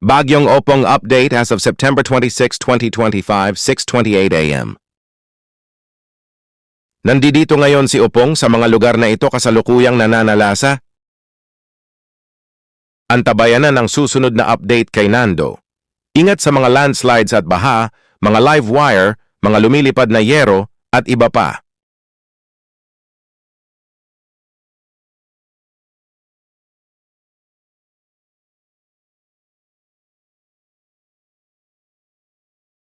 Bagyong Opong update as of September 26, 2025, 6:28 a.m. Nandito ngayon si Opong sa mga lugar na ito kasalukuyang nananalasa. Antabayan na ng susunod na update kay Nando. Ingat sa mga landslides at baha, mga live wire, mga lumilipad na yero, at iba pa.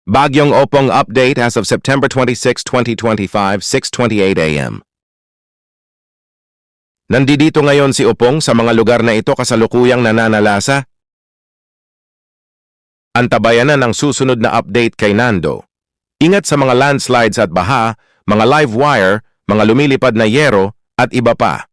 Bagyong Opong update as of September 26, 2025, 6:28 a.m. Nandito ngayon si Opong sa mga lugar na ito kasalukuyang nananalasa. Antabayan na ng susunod na update kay Nando. Ingat sa mga landslides at baha, mga live wire, mga lumilipad na yero, at iba pa.